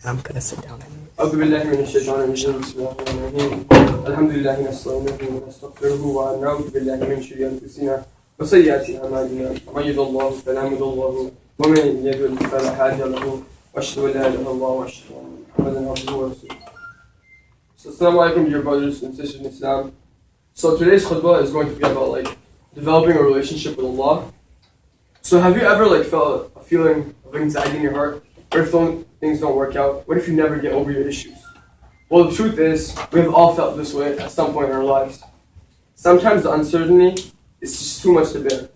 I'm gonna sit down. أعوذ بالله من الشيطان الرجيم بسم الله الرحمن الرحيم الحمد لله نستعينه ونستغفره ونعوذ بالله من شرور أنفسنا وسيئات أعمالنا من يهده الله فلا مضل له ومن يضلل فلا هادي له وأشهد أن لا إله إلا الله وأشهد أن محمدا عبده ورسوله. So assalamu alaikum, dear brothers and sisters in Islam. So today's khutbah is going to be about developing a relationship with Allah. So have you ever felt a feeling of anxiety in your heart? What if things don't work out? What if you never get over your issues? Well, the truth is, we have all felt this way at some point in our lives. Sometimes the uncertainty is just too much to bear,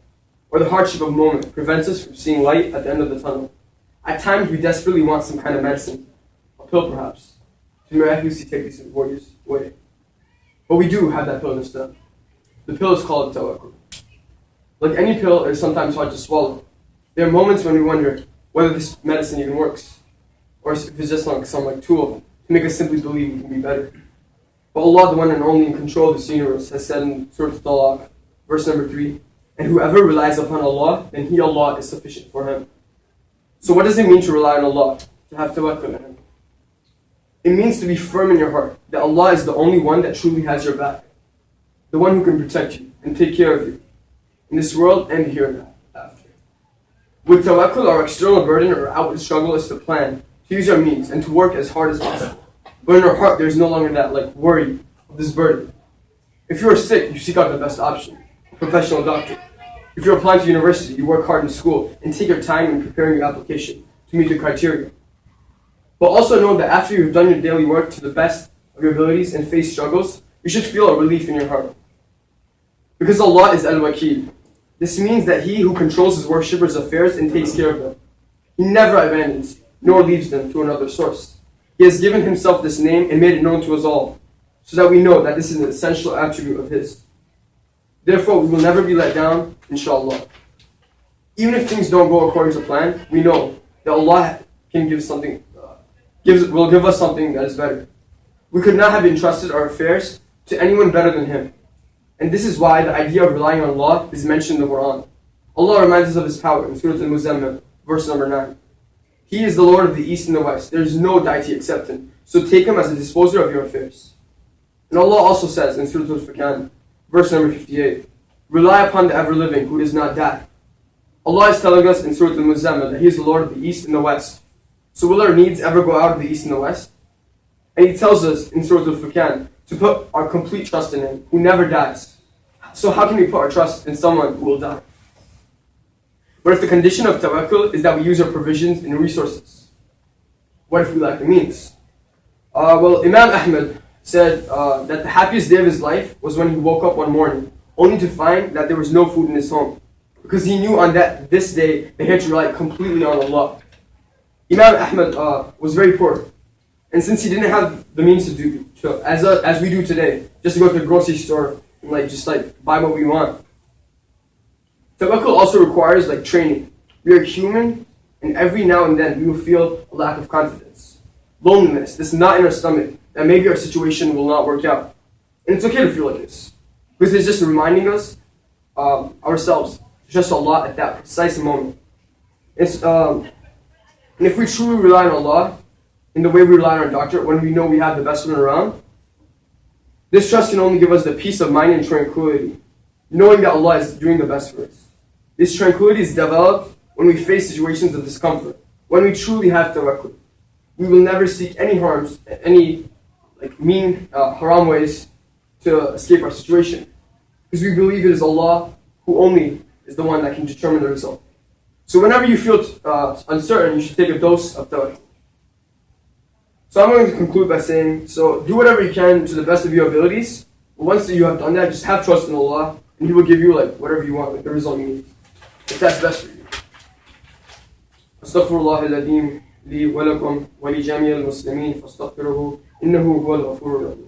or the hardship of a moment prevents us from seeing light at the end of the tunnel. At times, we desperately want some kind of medicine, a pill perhaps, to miraculously take these worries away. But we do have that pill instead. The pill is called tawakkul. Like any pill, it is sometimes hard to swallow. There are moments when we wonder whether this medicine even works, or if it's just some tool to make us simply believe we can be better. But Allah, the one and only in control of this universe, has said in Surah At-Tur, verse number 3, and whoever relies upon Allah, then He, Allah, is sufficient for him. So what does it mean to rely on Allah, to have tawakkul on Him? It means to be firm in your heart, that Allah is the only one that truly has your back, the one who can protect you and take care of you, in this world and here and after. With tawakkul, our external burden or outward struggle is to plan, to use our means, and to work as hard as possible. But in our heart, there is no longer that worry of this burden. If you are sick, you seek out the best option, a professional doctor. If you're applying to university, you work hard in school and take your time in preparing your application to meet the criteria. But also know that after you've done your daily work to the best of your abilities and face struggles, you should feel a relief in your heart. Because Allah is Al-Wakil. This means that He who controls His worshippers' affairs and takes care of them. He never abandons, nor leaves them to another source. He has given Himself this name and made it known to us all, so that we know that this is an essential attribute of His. Therefore, we will never be let down, inshallah. Even if things don't go according to plan, we know that Allah can will give us something that is better. We could not have entrusted our affairs to anyone better than Him. And this is why the idea of relying on Allah is mentioned in the Quran. Allah reminds us of His power in Surah Al-Muzammil, verse number 9. He is the Lord of the East and the West. There is no deity except Him. So take Him as a disposer of your affairs. And Allah also says in Surah Al-Furqan, verse number 58, rely upon the ever-living who does not die. Allah is telling us in Surah Al-Muzammil that He is the Lord of the East and the West. So will our needs ever go out of the East and the West? And He tells us in Surah Al-Furqan to put our complete trust in Him, who never dies. So how can we put our trust in someone who will die? But if the condition of tawakkul is that we use our provisions and resources, what if we lack the means? Imam Ahmed said that the happiest day of his life was when he woke up one morning, only to find that there was no food in his home, because he knew on this day that he had to rely completely on Allah. Imam Ahmed was very poor, and since he didn't have the means to do as we do today, just to go to the grocery store and buy what we want, tawakkul also requires training. We are human, and every now and then we will feel a lack of confidence, loneliness, this knot in our stomach that maybe our situation will not work out. And it's okay to feel like this, because it's just reminding us ourselves to trust Allah at that precise moment. And if we truly rely on Allah in the way we rely on our doctor, when we know we have the best one around, this trust can only give us the peace of mind and tranquility, knowing that Allah is doing the best for us. This tranquility is developed when we face situations of discomfort, when we truly have tawakkul. We will never seek any harms, any mean, haram ways to escape our situation, because we believe it is Allah who only is the one that can determine the result. So whenever you feel uncertain, you should take a dose of tawakkul. So I'm going to conclude by saying, so do whatever you can to the best of your abilities. But once you have done that, just have trust in Allah, and He will give you whatever you want, the result you need, if that's best for you. Astaghfirullah al-Azim li wa lakum wa li jami' al-Muslimin fastaghfiruhu innahu huwal ghafurur rahim.